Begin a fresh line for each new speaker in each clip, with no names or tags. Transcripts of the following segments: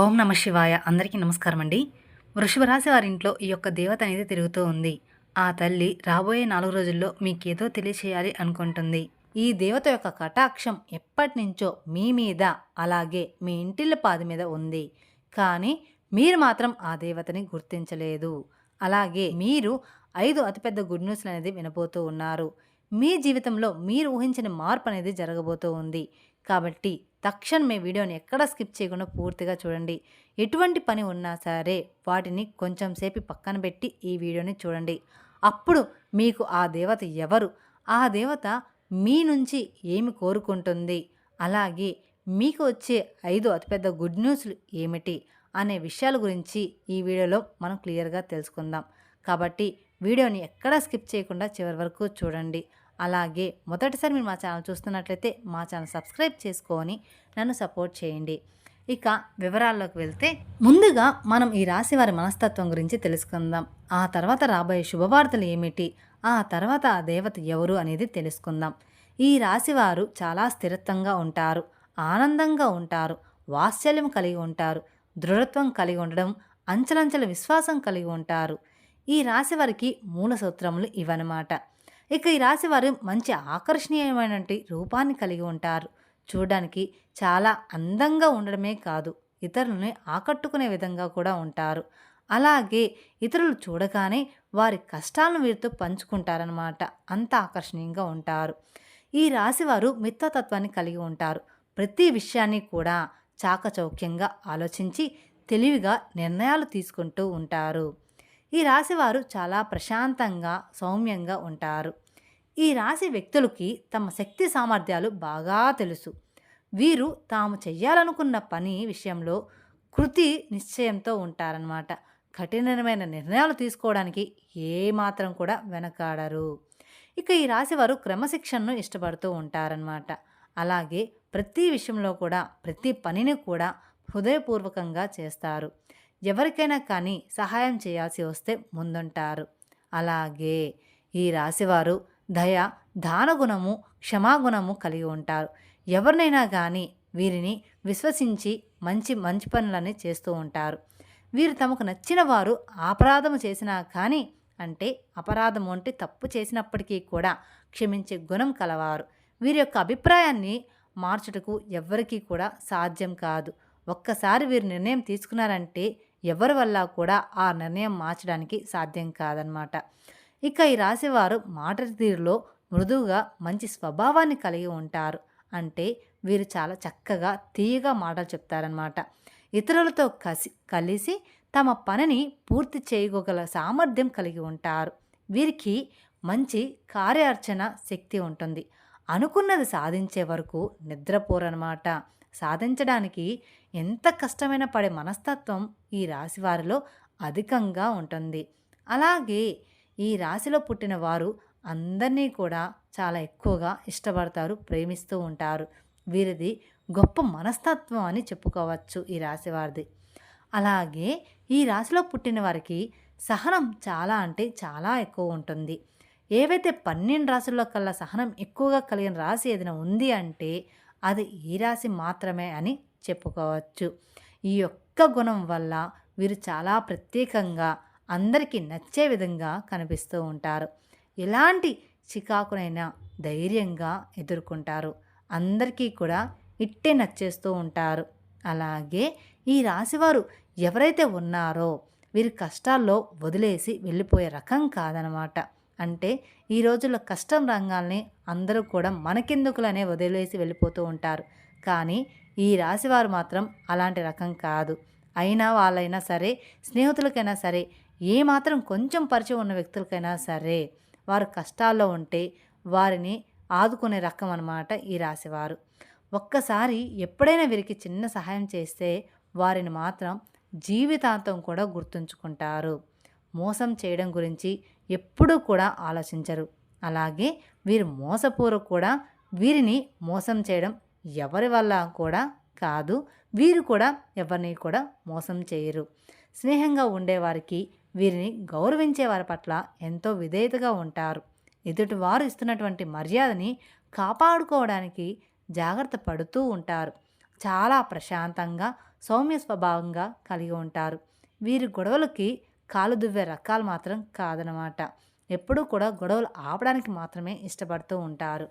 ఓం నమ శివాయ. అందరికీ నమస్కారం అండి. వృషభ రాశి వారింట్లో ఈ యొక్క దేవత అనేది తిరుగుతూ ఉంది. ఆ తల్లి రాబోయే 4 రోజుల్లో మీకేదో తెలియచేయాలి అనుకుంటుంది. ఈ దేవత యొక్క కటాక్షం ఎప్పటినుంచో మీ మీద, అలాగే మీ ఇంటిల్లపాది మీద ఉంది. కానీ మీరు మాత్రం ఆ దేవతని గుర్తించలేదు. అలాగే మీరు 5 అతిపెద్ద గుడ్ న్యూస్‌లనేది వినబోతూ ఉన్నారు. మీ జీవితంలో మీరు ఊహించని మార్పనేది జరగబోతూ ఉంది. కాబట్టి తక్షణమే వీడియోని ఎక్కడ స్కిప్ చేయకుండా పూర్తిగా చూడండి. ఎటువంటి పని ఉన్నా సరే వాటిని కొంచెం సేపు పక్కన పెట్టి ఈ వీడియోని చూడండి. అప్పుడు మీకు ఆ దేవత ఎవరు? ఆ దేవత మీ నుంచి ఏమి కోరుకుంటుంది? అలాగే మీకు వచ్చే 5 అతిపెద్ద గుడ్ న్యూస్‌లు ఏమిటి? అనే విషయాల గురించి ఈ వీడియోలో మనం క్లియర్‌గా తెలుసుకుందాం. కాబట్టి వీడియోని ఎక్కడా స్కిప్ చేయకుండా చివరి వరకు చూడండి. అలాగే మొదటిసారి మీరు మా ఛానల్ చూస్తున్నట్లయితే మా ఛానల్ సబ్స్క్రైబ్ చేసుకొని నన్ను సపోర్ట్ చేయండి. ఇక వివరాల్లోకి వెళ్తే ముందుగా మనం ఈ రాశి వారి మనస్తత్వం గురించి తెలుసుకుందాం. ఆ తర్వాత రాబోయే శుభవార్తలు ఏమిటి, ఆ తర్వాత ఆ దేవత ఎవరు అనేది తెలుసుకుందాం. ఈ రాశివారు చాలా స్థిరత్వంగా ఉంటారు, ఆనందంగా ఉంటారు, వాత్సల్యం కలిగి ఉంటారు, దృఢత్వం కలిగి ఉండడం, అంచలంచల విశ్వాసం కలిగి ఉంటారు. ఈ రాశి వారికి మూల సూత్రములు ఇవన్నమాట. ఇక ఈ రాశి వారు మంచి ఆకర్షణీయమైనటువంటి రూపాన్ని కలిగి ఉంటారు. చూడడానికి చాలా అందంగా ఉండడమే కాదు, ఇతరులని ఆకట్టుకునే విధంగా కూడా ఉంటారు. అలాగే ఇతరులు చూడగానే వారి కష్టాలను వీరితో పంచుకుంటారనమాట. అంత ఆకర్షణీయంగా ఉంటారు. ఈ రాశివారు మిత్రతత్వాన్ని కలిగి ఉంటారు. ప్రతి విషయాన్ని కూడా చాకచౌక్యంగా ఆలోచించి తెలివిగా నిర్ణయాలు తీసుకుంటూ ఉంటారు. ఈ రాశివారు చాలా ప్రశాంతంగా సౌమ్యంగా ఉంటారు. ఈ రాశి వ్యక్తులకి తమ శక్తి సామర్థ్యాలు బాగా తెలుసు. వీరు తాము చెయ్యాలనుకున్న పని విషయంలో కృతి నిశ్చయంతో ఉంటారన్నమాట. కఠినమైన నిర్ణయాలు తీసుకోవడానికి ఏమాత్రం కూడా వెనకాడరు. ఇక ఈ రాశివారు క్రమశిక్షణను ఇష్టపడుతూ ఉంటారన్నమాట. అలాగే ప్రతి విషయంలో కూడా ప్రతి పనిని కూడా హృదయపూర్వకంగా చేస్తారు. ఎవరికైనా కానీ సహాయం చేయాల్సి వస్తే ముందుంటారు. అలాగే ఈ రాశివారు దయ, దానగుణము, క్షమాగుణము కలిగి ఉంటారు. ఎవరినైనా కానీ వీరిని విశ్వసించి మంచి మంచి పనులని చేస్తూ ఉంటారు. వీరు తమకు నచ్చిన వారు అపరాధము చేసినా కానీ, అంటే అపరాధము అంటే తప్పు చేసినప్పటికీ కూడా క్షమించే గుణం కలవారు. వీరి యొక్క అభిప్రాయాన్ని మార్చుటకు ఎవ్వరికీ కూడా సాధ్యం కాదు. ఒక్కసారి వీరు నిర్ణయం తీసుకున్నారంటే ఎవరి వల్ల కూడా ఆ నిర్ణయం మార్చడానికి సాధ్యం కాదనమాట. ఇక ఈ రాశివారు మాట తీరులో మృదువుగా మంచి స్వభావాన్ని కలిగి ఉంటారు. అంటే వీరు చాలా చక్కగా తీయగా మాటలు చెప్తారనమాట. ఇతరులతో కలిసి తమ పనిని పూర్తి చేయగల సామర్థ్యం కలిగి ఉంటారు. వీరికి మంచి కార్యార్చన శక్తి ఉంటుంది. అనుకున్నది సాధించే వరకు నిద్రపోరనమాట. సాధించడానికి ఎంత కష్టమైన పడే మనస్తత్వం ఈ రాశి వారిలో అధికంగా ఉంటుంది. అలాగే ఈ రాశిలో పుట్టిన వారు అందరినీ కూడా చాలా ఎక్కువగా ఇష్టపడతారు, ప్రేమిస్తూ ఉంటారు. వీరిది గొప్ప మనస్తత్వం అని చెప్పుకోవచ్చు ఈ రాశి వారిది. అలాగే ఈ రాశిలో పుట్టిన వారికి సహనం చాలా అంటే చాలా ఎక్కువ ఉంటుంది. ఏవైతే 12 రాశుల్లో కల్లా సహనం ఎక్కువగా కలిగిన రాశి ఏదైనా ఉంది అంటే అది ఈ రాశి మాత్రమే అని చెప్పుకోవచ్చు. ఈ యొక్క గుణం వల్ల వీరు చాలా ప్రత్యేకంగా అందరికీ నచ్చే విధంగా కనిపిస్తూ ఉంటారు. ఎలాంటి చికాకునైనా ధైర్యంగా ఎదుర్కొంటారు. అందరికీ కూడా ఇట్టే నచ్చేస్తూ ఉంటారు. అలాగే ఈ రాశివారు ఎవరైతే ఉన్నారో వీరి కష్టాల్లో వదిలేసి వెళ్ళిపోయే రకం కాదనమాట. అంటే ఈ రోజుల్లో కష్టం రంగాల్ని అందరూ కూడా మనకెందుకులనే వదిలేసి వెళ్ళిపోతూ ఉంటారు. కానీ ఈ రాశివారు మాత్రం అలాంటి రకం కాదు. అయినా వాళ్ళైనా సరే, స్నేహితులకైనా సరే, ఏమాత్రం కొంచెం పరిచయం ఉన్న వ్యక్తులకైనా సరే వారు కష్టాల్లో ఉంటే వారిని ఆదుకునే రకం అన్నమాట ఈ రాశివారు. ఒక్కసారి ఎప్పుడైనా వీరికి చిన్న సహాయం చేస్తే వారిని మాత్రం జీవితాంతం కూడా గుర్తుంచుకుంటారు. మోసం చేయడం గురించి ఎప్పుడూ కూడా ఆలోచించరు. అలాగే వీరు మోసపూర్వక కూడా వీరిని మోసం చేయడం ఎవరి వల్ల కూడా కాదు. వీరు కూడా ఎవరిని కూడా మోసం చేయరు. స్నేహంగా ఉండేవారికి, వీరిని గౌరవించే వారి పట్ల ఎంతో విధేయతగా ఉంటారు. ఎదుటి వారు ఇస్తున్నటువంటి మర్యాదని కాపాడుకోవడానికి జాగ్రత్త పడుతూ ఉంటారు. చాలా ప్రశాంతంగా సౌమ్య స్వభావంగా కలిగి ఉంటారు. వీరి గొడవలకి కాలు దువ్వే రకాలు మాత్రం కాదనమాట. ఎప్పుడూ కూడా గొడవలు ఆపడానికి మాత్రమే ఇష్టపడుతూ ఉంటారు.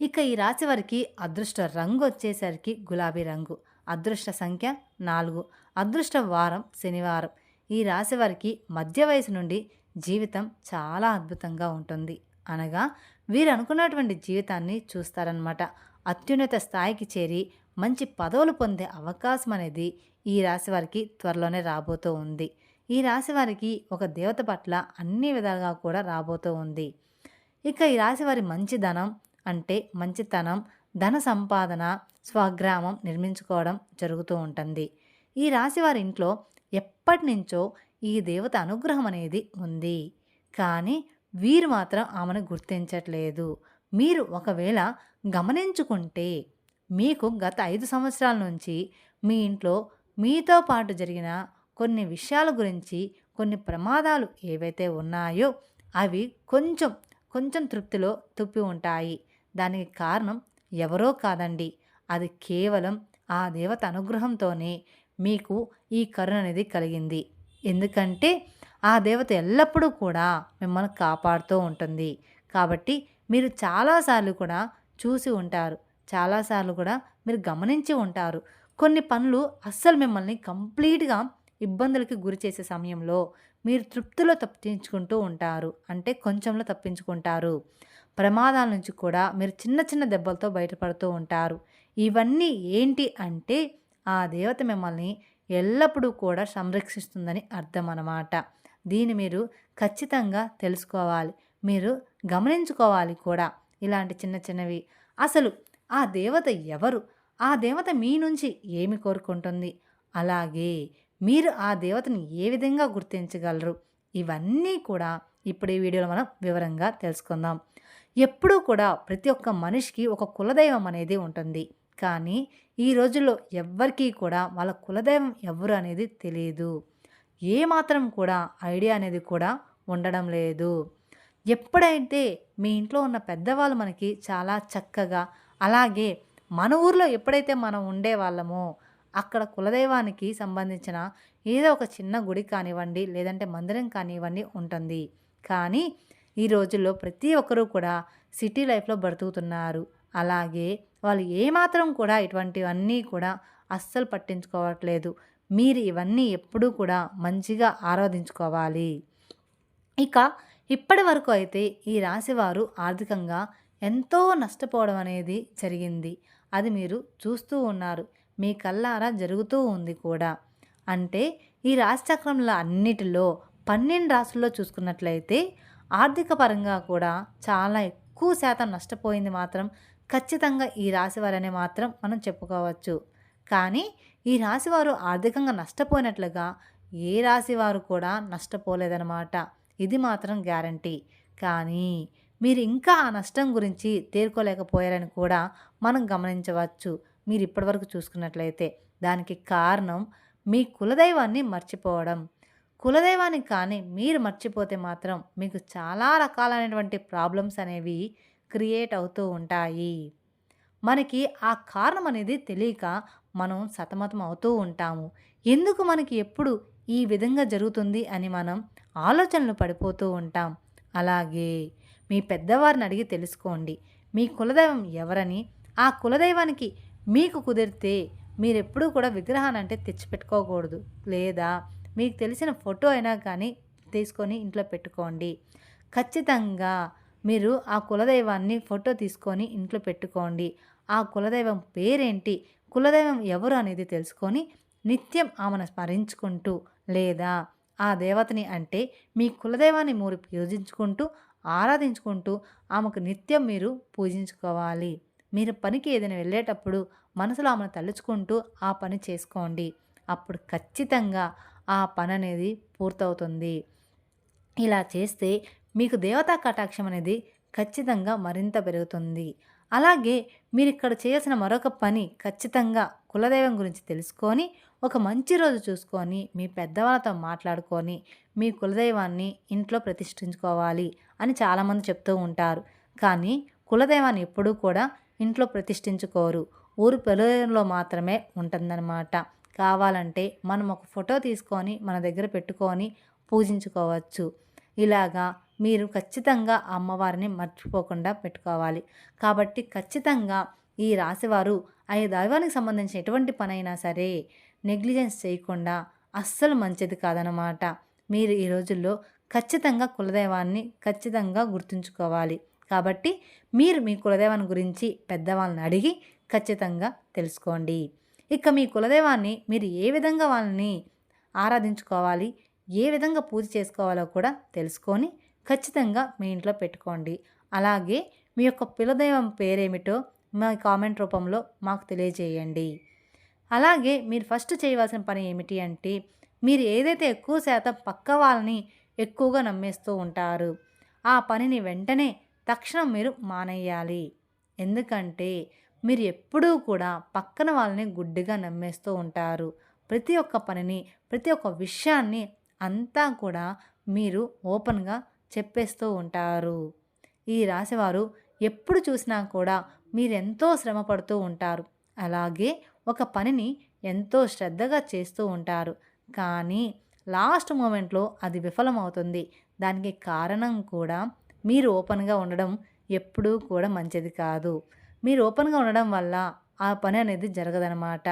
ఇక ఈ రాశి వారికి అదృష్ట రంగు వచ్చేసరికి గులాబీ రంగు. అదృష్ట సంఖ్య 4. అదృష్ట వారం శనివారం. ఈ రాశి వారికి మధ్య వయసు నుండి జీవితం చాలా అద్భుతంగా ఉంటుంది. అనగా వీరు అనుకున్నటువంటి జీవితాన్ని చూస్తారనమాట. అత్యున్నత స్థాయికి చేరి మంచి పదవులు పొందే అవకాశం అనేది ఈ రాశి వారికి త్వరలోనే రాబోతూ ఉంది. ఈ రాశి వారికి ఒక దేవత పట్ల అన్ని విధాలుగా కూడా రాబోతూ ఉంది. ఇక ఈ రాశి వారి మంచిదనం అంటే మంచితనం, ధన సంపాదన, స్వగ్రామం నిర్మించుకోవడం జరుగుతూ ఉంటుంది. ఈ రాశి వారి ఇంట్లో ఎప్పటి నుంచో ఈ దేవత అనుగ్రహం అనేది ఉంది. కానీ వీరు మాత్రం ఆమెను గుర్తించట్లేదు. మీరు ఒకవేళ గమనించుకుంటే మీకు గత 5 సంవత్సరాల నుంచి మీ ఇంట్లో మీతో పాటు జరిగిన కొన్ని విషయాల గురించి, కొన్ని ప్రమాదాలు ఏవైతే ఉన్నాయో అవి కొంచెం కొంచెం తృప్తిలో తుప్పి ఉంటాయి. దానికి కారణం ఎవరో కాదండి. అది కేవలం ఆ దేవత అనుగ్రహంతోనే మీకు ఈ కరుణ అనేది కలిగింది. ఎందుకంటే ఆ దేవత ఎల్లప్పుడూ కూడా మిమ్మల్ని కాపాడుతూ ఉంటుంది. కాబట్టి మీరు చాలాసార్లు కూడా చూసి ఉంటారు. చాలాసార్లు కూడా మీరు గమనించి ఉంటారు. కొన్ని పనులు అస్సలు మిమ్మల్ని కంప్లీట్‌గా ఇబ్బందులకి గురి చేసే సమయంలో మీరు తృప్తిలో తప్పించుకుంటూ ఉంటారు. అంటే కొంచెంలో తప్పించుకుంటారు. ప్రమాదాల నుంచి కూడా మీరు చిన్న చిన్న దెబ్బలతో బయటపడుతూ ఉంటారు. ఇవన్నీ ఏంటి అంటే ఆ దేవత మిమ్మల్ని ఎల్లప్పుడూ కూడా సంరక్షిస్తుందని అర్థం అన్నమాట. దీన్ని మీరు ఖచ్చితంగా తెలుసుకోవాలి. మీరు గమనించుకోవాలి కూడా. ఇలాంటి చిన్న చిన్నవి. అసలు ఆ దేవత ఎవరు? ఆ దేవత మీ నుంచి ఏమి కోరుకుంటుంది? అలాగే మీరు ఆ దేవతని ఏ విధంగా గుర్తించగలరు? ఇవన్నీ కూడా ఇప్పుడు ఈ వీడియోలో మనం వివరంగా తెలుసుకుందాం. ఎప్పుడూ కూడా ప్రతి ఒక్క మనిషికి ఒక కులదైవం అనేది ఉంటుంది. కానీ ఈ రోజుల్లో ఎవ్వరికీ కూడా వాళ్ళ కులదైవం ఎవరు అనేది తెలియదు. ఏమాత్రం కూడా ఐడియా అనేది కూడా ఉండడం లేదు. ఎప్పుడైతే మీ ఇంట్లో ఉన్న పెద్దవాళ్ళు మనకి చాలా చక్కగా, అలాగే మన ఊర్లో ఎప్పుడైతే మనం ఉండేవాళ్ళమో అక్కడ కులదైవానికి సంబంధించిన ఏదో ఒక చిన్న గుడి కానివ్వండి, లేదంటే మందిరం కానివ్వండి ఉంటుంది. కానీ ఈ రోజుల్లో ప్రతి ఒక్కరూ కూడా సిటీ లైఫ్‌లో బ్రతుకుతున్నారు. అలాగే వాళ్ళు ఏమాత్రం కూడా ఇటువంటివన్నీ కూడా అస్సలు పట్టించుకోవట్లేదు. మీరు ఇవన్నీ ఎప్పుడూ కూడా మంచిగా ఆరాధించుకోవాలి. ఇక ఇప్పటి వరకు అయితే ఈ రాశివారు ఆర్థికంగా ఎంతో నష్టపోవడం అనేది జరిగింది. అది మీరు చూస్తూ ఉన్నారు. మీ కళ్ళారా జరుగుతూ ఉంది కూడా. అంటే ఈ రాశిచక్రంలో అన్నిటిలో 12 రాశుల్లో చూసుకున్నట్లయితే ఆర్థిక పరంగా కూడా చాలా ఎక్కువ శాతం నష్టపోయింది మాత్రం ఖచ్చితంగా ఈ రాశివారనే మాత్రం మనం చెప్పుకోవచ్చు. కానీ ఈ రాశివారు ఆర్థికంగా నష్టపోయినట్లుగా ఏ రాశివారు కూడా నష్టపోలేదన్నమాట. ఇది మాత్రం గ్యారంటీ. కానీ మీరు ఇంకా ఆ నష్టం గురించి తేరుకోలేకపోయారని కూడా మనం గమనించవచ్చు. మీరు ఇప్పటివరకు చూసుకున్నట్లయితే దానికి కారణం మీ కులదైవాన్ని మర్చిపోవడం. కులదైవాన్ని కానీ మీరు మర్చిపోతే మాత్రం మీకు చాలా రకాలైనటువంటి ప్రాబ్లమ్స్ అనేవి క్రియేట్ అవుతూ ఉంటాయి. మనకి ఆ కారణం అనేది తెలియక మనం సతమతం అవుతూ ఉంటాము. ఎందుకు మనకి ఎప్పుడు ఈ విధంగా జరుగుతుంది అని మనం ఆలోచనలు పడిపోతూ ఉంటాం. అలాగే మీ పెద్దవారిని అడిగి తెలుసుకోండి. మీ కులదైవం ఎవరని, ఆ కులదైవానికి మీకు కుదిరితే మీరెప్పుడూ కూడా విగ్రహాన్ని అంటే తెచ్చిపెట్టుకోకూడదు. లేదా మీకు తెలిసిన ఫోటో అయినా కానీ తీసుకొని ఇంట్లో పెట్టుకోండి. ఖచ్చితంగా మీరు ఆ కులదైవాన్ని ఫోటో తీసుకొని ఇంట్లో పెట్టుకోండి. ఆ కులదైవం పేరేంటి, కులదైవం ఎవరు అనేది తెలుసుకొని నిత్యం ఆమెను స్మరించుకుంటూ, లేదా ఆ దేవతని అంటే మీ కులదైవాన్ని మీరు పూజించుకుంటూ, ఆరాధించుకుంటూ ఆమెకు నిత్యం మీరు పూజించుకోవాలి. మీరు పనికి ఏదైనా వెళ్ళేటప్పుడు మనసులో ఆమెను తలుచుకుంటూ ఆ పని చేసుకోండి. అప్పుడు ఖచ్చితంగా ఆ పని అనేది పూర్తవుతుంది. ఇలా చేస్తే మీకు దేవతా కటాక్షం అనేది ఖచ్చితంగా మరింత పెరుగుతుంది. అలాగే మీరు ఇక్కడ చేయాల్సిన మరొక పని ఖచ్చితంగా కులదైవం గురించి తెలుసుకొని ఒక మంచి రోజు చూసుకొని మీ పెద్దవాళ్ళతో మాట్లాడుకొని మీ కులదైవాన్ని ఇంట్లో ప్రతిష్ఠించుకోవాలి అని చాలామంది చెప్తూ ఉంటారు. కానీ కులదైవాన్ని ఎప్పుడూ కూడా ఇంట్లో ప్రతిష్ఠించుకోరు. ఊరు పొలంలో మాత్రమే ఉంటుందన్నమాట. కావాలంటే మనం ఒక ఫోటో తీసుకొని మన దగ్గర పెట్టుకొని పూజించుకోవచ్చు. ఇలాగా మీరు ఖచ్చితంగా అమ్మవారిని మర్చిపోకుండా పెట్టుకోవాలి. కాబట్టి ఖచ్చితంగా ఈ రాశివారు ఆ దైవానికి సంబంధించిన ఎటువంటి పనైనా సరే నెగ్లిజెన్స్ చేయకుండా అస్సలు మంచిది కాదనమాట. మీరు ఈ రోజుల్లో ఖచ్చితంగా కులదైవాన్ని ఖచ్చితంగా గుర్తుంచుకోవాలి. కాబట్టి మీరు మీ కులదైవాన్ని గురించి పెద్దవాళ్ళని అడిగి ఖచ్చితంగా తెలుసుకోండి. ఇక మీ కులదైవాన్ని మీరు ఏ విధంగా వాళ్ళని ఆరాధించుకోవాలి, ఏ విధంగా పూజ చేసుకోవాలో కూడా తెలుసుకొని ఖచ్చితంగా మీ ఇంట్లో పెట్టుకోండి. అలాగే మీ యొక్క కులదైవం పేరేమిటో మా కామెంట్ రూపంలో మాకు తెలియజేయండి. అలాగే మీరు ఫస్ట్ చేయవలసిన పని ఏమిటి అంటే, మీరు ఏదైతే ఎక్కువ శాతం పక్క వాళ్ళని ఎక్కువగా నమ్మేస్తూ ఉంటారు, ఆ పనిని వెంటనే తక్షణం మీరు మానేయాలి. ఎందుకంటే మీరు ఎప్పుడూ కూడా పక్కన వాళ్ళని గుడ్డిగా నమ్మేస్తూ ఉంటారు. ప్రతి ఒక్క పనిని, ప్రతి ఒక్క విషయాన్ని అంతా కూడా మీరు ఓపెన్‌గా చెప్పేస్తూ ఉంటారు. ఈ రాశివారు ఎప్పుడు చూసినా కూడా మీరెంతో శ్రమ పడుతూ ఉంటారు. అలాగే ఒక పనిని ఎంతో శ్రద్ధగా చేస్తూ ఉంటారు. కానీ లాస్ట్ మొమెంట్‌లో అది విఫలమవుతుంది. దానికి కారణం కూడా మీరు ఓపెన్‌గా ఉండడం ఎప్పుడూ కూడా మంచిది కాదు. మీరు ఓపెన్‌గా ఉండడం వల్ల ఆ పని అనేది జరగదనమాట.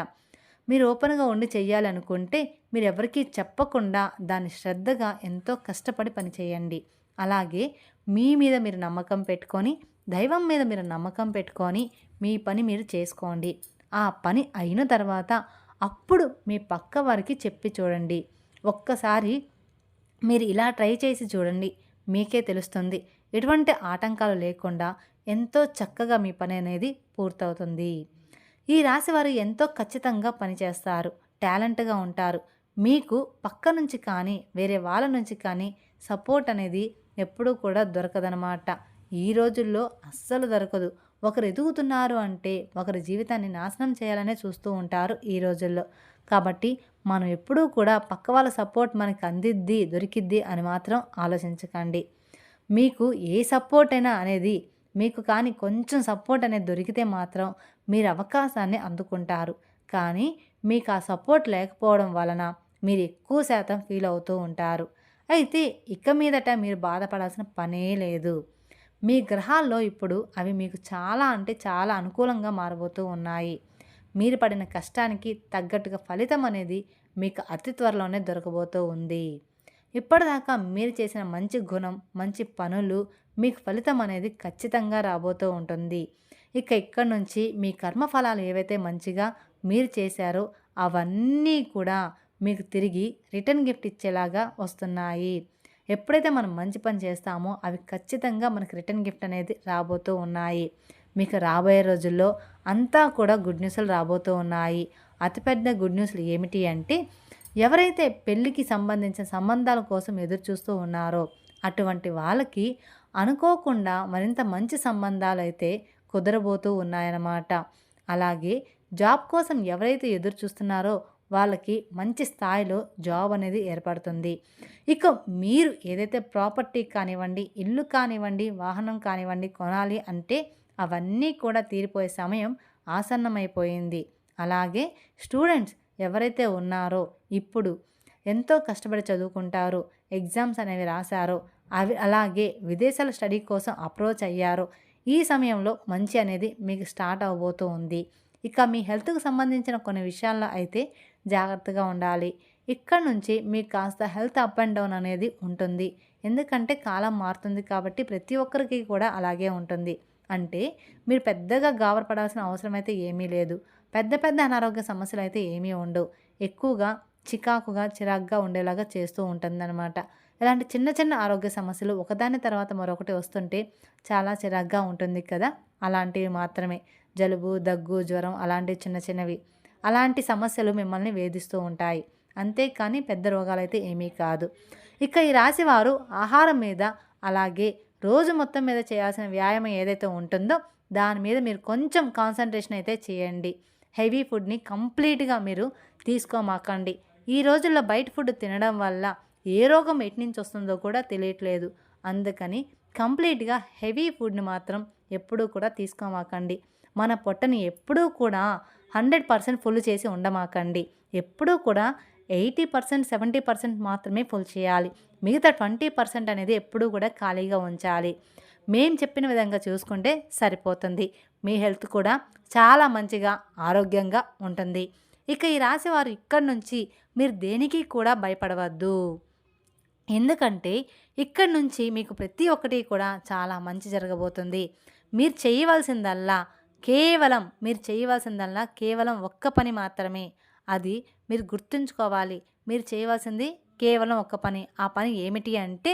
మీరు ఓపెన్‌గా ఉండి చెయ్యాలనుకుంటే మీరెవరికీ చెప్పకుండా దాన్ని శ్రద్ధగా ఎంతో కష్టపడి పని చేయండి. అలాగే మీ మీద మీరు నమ్మకం పెట్టుకొని, దైవం మీద మీరు నమ్మకం పెట్టుకొని మీ పని మీరు చేసుకోండి. ఆ పని అయిన తర్వాత అప్పుడు మీ పక్క వారికి చెప్పి చూడండి. ఒక్కసారి మీరు ఇలా ట్రై చేసి చూడండి. మీకే తెలుస్తుంది. ఎటువంటి ఆటంకాలు లేకుండా ఎంతో చక్కగా మీ పని అనేది పూర్తవుతుంది. ఈ రాశివారు ఎంతో ఖచ్చితంగా పనిచేస్తారు. టాలెంట్‌గా ఉంటారు. మీకు పక్క నుంచి కానీ, వేరే వాళ్ళ నుంచి కానీ సపోర్ట్ అనేది ఎప్పుడూ కూడా దొరకదనమాట. ఈ రోజుల్లో అస్సలు దొరకదు. ఒకరు ఎదుగుతున్నారు అంటే ఒకరి జీవితాన్ని నాశనం చేయాలనే చూస్తూ ఉంటారు ఈ రోజుల్లో. కాబట్టి మనం ఎప్పుడూ కూడా పక్క వాళ్ళ సపోర్ట్ మనకు అందిద్ది, దొరికిద్ది అని మాత్రం ఆలోచించకండి. మీకు ఏ సపోర్ట్ అయినా అనేది మీకు కానీ కొంచెం సపోర్ట్ అనేది దొరికితే మాత్రం మీరు అవకాశాన్ని అందుకుంటారు. కానీ మీకు ఆ సపోర్ట్ లేకపోవడం వలన మీరు ఎక్కువ శాతం ఫీల్ అవుతూ ఉంటారు. అయితే ఇక మీదట మీరు బాధపడాల్సిన పనే లేదు. మీ గ్రహాల్లో ఇప్పుడు అవి మీకు చాలా అంటే చాలా అనుకూలంగా మారబోతూ ఉన్నాయి. మీరు పడిన కష్టానికి తగ్గట్టుగా ఫలితం అనేది మీకు అతి త్వరలోనే దొరకబోతూ ఉంది. ఇప్పటిదాకా మీరు చేసిన మంచి గుణం, మంచి పనులు మీకు ఫలితం అనేది ఖచ్చితంగా రాబోతూ ఉంటుంది. ఇక ఇక్కడి నుంచి మీ కర్మఫలాలు ఏవైతే మంచిగా మీరు చేశారో అవన్నీ కూడా మీకు తిరిగి రిటర్న్ గిఫ్ట్ ఇచ్చేలాగా వస్తున్నాయి. ఎప్పుడైతే మనం మంచి పని చేస్తామో అవి ఖచ్చితంగా మనకి రిటర్న్ గిఫ్ట్ అనేది రాబోతూ ఉన్నాయి. మీకు రాబోయే రోజుల్లో అంతా కూడా గుడ్ న్యూస్‌లు రాబోతూ ఉన్నాయి. అతిపెద్ద గుడ్ న్యూస్‌లు ఏమిటి అంటే, ఎవరైతే పెళ్ళికి సంబంధించిన సంబంధాల కోసం ఎదురు చూస్తూ ఉన్నారో అటువంటి వాళ్ళకి అనుకోకుండా మరింత మంచి సంబంధాలైతే కుదరబోతూ ఉన్నాయన్నమాట. అలాగే జాబ్ కోసం ఎవరైతే ఎదురు చూస్తున్నారో వాళ్ళకి మంచి స్థాయిలో జాబ్ అనేది ఏర్పడుతుంది. ఇక మీరు ఏదైతే ప్రాపర్టీ కానివ్వండి, ఇల్లు కానివ్వండి, వాహనం కానివ్వండి కొనాలి అంటే అవన్నీ కూడా తీరిపోయే సమయం ఆసన్నమైపోయింది. అలాగే స్టూడెంట్స్ ఎవరైతే ఉన్నారో ఇప్పుడు ఎంతో కష్టపడి చదువుకుంటారో, ఎగ్జామ్స్ అనేవి రాశారో, అవి అలాగే విదేశాల స్టడీ కోసం అప్రోచ్ అయ్యారో ఈ సమయంలో మంచి అనేది మీకు స్టార్ట్ అవ్వబోతూ ఉంది. ఇక మీ హెల్త్‌కి సంబంధించిన కొన్ని విషయాల్లో అయితే జాగ్రత్తగా ఉండాలి. ఇక్కడ నుంచి మీకు కాస్త హెల్త్ అప్ అండ్ డౌన్ అనేది ఉంటుంది. ఎందుకంటే కాలం మారుతుంది కాబట్టి ప్రతి ఒక్కరికి కూడా అలాగే ఉంటుంది. అంటే మీరు పెద్దగా గాబరపడాల్సిన అవసరం అయితే ఏమీ లేదు. పెద్ద పెద్ద అనారోగ్య సమస్యలు అయితే ఏమీ ఉండవు. ఎక్కువగా చికాకుగా, చిరాకుగా ఉండేలాగా చేస్తూ ఉంటుందన్నమాట. ఇలాంటి చిన్న చిన్న ఆరోగ్య సమస్యలు ఒకదాని తర్వాత మరొకటి వస్తుంటే చాలా చిరాకుగా ఉంటుంది కదా! అలాంటివి మాత్రమే. జలుబు, దగ్గు, జ్వరం అలాంటివి చిన్న చిన్నవి. అలాంటి సమస్యలు మిమ్మల్ని వేధిస్తూ ఉంటాయి. అంతేకానీ పెద్ద రోగాలైతే ఏమీ కాదు. ఇక ఈ రాశివారు ఆహారం మీద అలాగే రోజు మొత్తం మీద చేయాల్సిన వ్యాయామం ఏదైతే ఉంటుందో దాని మీద మీరు కొంచెం కాన్సంట్రేషన్ అయితే చేయండి. హెవీ ఫుడ్‌ని కంప్లీట్‌గా మీరు తీసుకోమాకండి. ఈ రోజుల్లో బయట ఫుడ్ తినడం వల్ల ఏ రోగం ఎటు నుంచి వస్తుందో కూడా తెలియట్లేదు. అందుకని కంప్లీట్‌గా హెవీ ఫుడ్‌ని మాత్రం ఎప్పుడూ కూడా తీసుకోమాకండి. మన పొట్టని ఎప్పుడూ కూడా 100% ఫుల్ చేసి ఉండమాకండి. ఎప్పుడూ కూడా 80%, 70% మాత్రమే ఫుల్ చేయాలి. మిగతా 20% అనేది ఎప్పుడూ కూడా ఖాళీగా ఉంచాలి. మేం చెప్పిన విధంగా చూసుకుంటే సరిపోతుంది. మీ హెల్త్ కూడా చాలా మంచిగా, ఆరోగ్యంగా ఉంటుంది. ఇక ఈ రాశివారు ఇక్కడి నుంచి మీరు దేనికి కూడా భయపడవద్దు. ఎందుకంటే ఇక్కడి నుంచి మీకు ప్రతి ఒక్కటి కూడా చాలా మంచి జరగబోతుంది. మీరు చేయవలసిందల్లా కేవలం ఒక్క పని మాత్రమే. అది మీరు గుర్తుంచుకోవాలి. మీరు చేయవలసింది కేవలం ఒక్క పని. ఆ పని ఏమిటి అంటే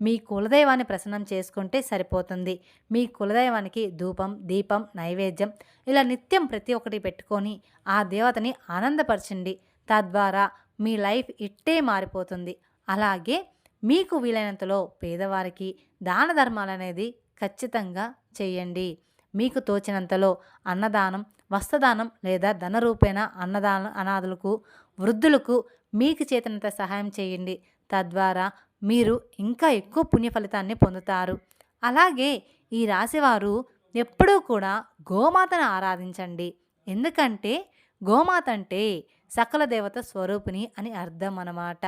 మీ కులదైవాన్ని ప్రసన్నం చేసుకుంటే సరిపోతుంది. మీ కులదైవానికి ధూపం, దీపం, నైవేద్యం ఇలా నిత్యం ప్రతి ఒక్కటి పెట్టుకొని ఆ దేవతని ఆనందపరచండి. తద్వారా మీ లైఫ్ ఇట్టే మారిపోతుంది. అలాగే మీకు వీలైనంతలో పేదవారికి దాన ధర్మాలనేది ఖచ్చితంగా చేయండి. మీకు తోచినంతలో అన్నదానం, వస్త్రదానం లేదా ధన రూపేణ అనాథులకు, వృద్ధులకు మీకు చేతనంత సహాయం చేయండి. తద్వారా మీరు ఇంకా ఎక్కువ పుణ్య ఫలితాన్ని పొందుతారు. అలాగే ఈ రాశివారు ఎప్పుడూ కూడా గోమాతను ఆరాధించండి. ఎందుకంటే గోమాత అంటే సకల దేవత స్వరూపిణి అని అర్థం అన్నమాట.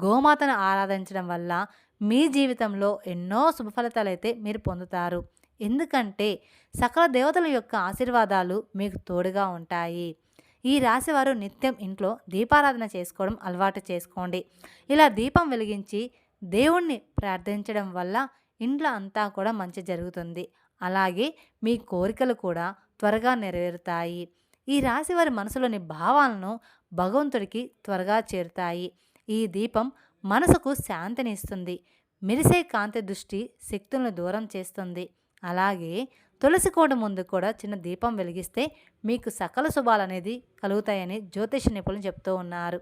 గోమాతను ఆరాధించడం వల్ల మీ జీవితంలో ఎన్నో శుభ ఫలితాలైతే మీరు పొందుతారు. ఎందుకంటే సకల దేవతల యొక్క ఆశీర్వాదాలు మీకు తోడుగా ఉంటాయి. ఈ రాశివారు నిత్యం ఇంట్లో దీపారాధన చేసుకోవడం అలవాటు చేసుకోండి. ఇలా దీపం వెలిగించి దేవుణ్ణి ప్రార్థించడం వల్ల ఇంట్లో అంతా కూడా మంచి జరుగుతుంది. అలాగే మీ కోరికలు కూడా త్వరగా నెరవేరుతాయి. ఈ రాశివారి మనసులోని భావాలను భగవంతుడికి త్వరగా చేరుతాయి. ఈ దీపం మనసుకు శాంతిని ఇస్తుంది. మెరిసే కాంతి దృష్టి శక్తులను దూరం చేస్తుంది. అలాగే తులసి కోట ముందు కూడా చిన్న దీపం వెలిగిస్తే మీకు సకల శుభాలు అనేది కలుగుతాయని జ్యోతిష నిపుణులు చెప్తూ ఉన్నారు.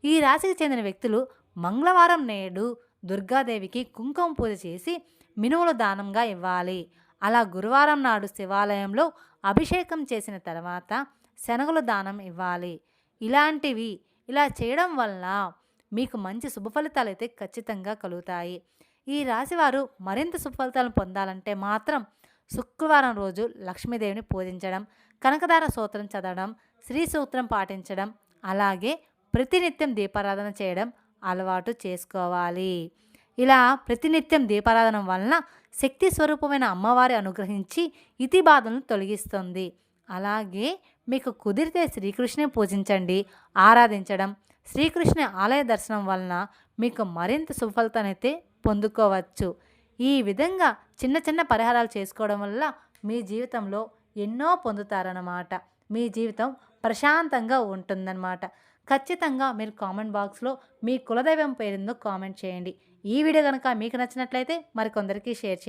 ఈ రాశికి చెందిన వ్యక్తులు మంగళవారం నేడు దుర్గాదేవికి కుంకుమ పూజ చేసి మినుములు దానంగా ఇవ్వాలి. అలా గురువారం నాడు శివాలయంలో అభిషేకం చేసిన తర్వాత శనగలు దానం ఇవ్వాలి. ఇలా చేయడం వల్ల మీకు మంచి శుభ ఫలితాలు అయితే ఖచ్చితంగా కలుగుతాయి. ఈ రాశివారు మరింత శుభ ఫలితాలను పొందాలంటే మాత్రం శుక్రవారం రోజు లక్ష్మీదేవిని పూజించడం, కనకదార స్తోత్రం చదవడం, శ్రీ సూత్రం పాటించడం, అలాగే ప్రతినిత్యం దీపారాధన చేయడం అలవాటు చేసుకోవాలి. ఇలా ప్రతినిత్యం దీపారాధన వలన శక్తి స్వరూపమైన అమ్మవారి అనుగ్రహించి ఇతి బాధలను తొలగిస్తుంది. అలాగే మీకు కుదిరితే శ్రీకృష్ణుని పూజించండి, ఆరాధించడం, శ్రీకృష్ణ ఆలయ దర్శనం వలన మీకు మరింత సుఫలితానైతే పొందుకోవచ్చు. ఈ విధంగా చిన్న చిన్న పరిహారాలు చేసుకోవడం వల్ల మీ జీవితంలో ఎన్నో పొందుతారన్నమాట. మీ జీవితం ప్రశాంతంగా ఉంటుందన్నమాట. ఖచ్చితంగా మీరు కామెంట్ బాక్స్లో మీ కులదైవం పేరుందో కామెంట్ చేయండి. ఈ వీడియో కనుక మీకు నచ్చినట్లయితే మరికొందరికి షేర్ చేయండి.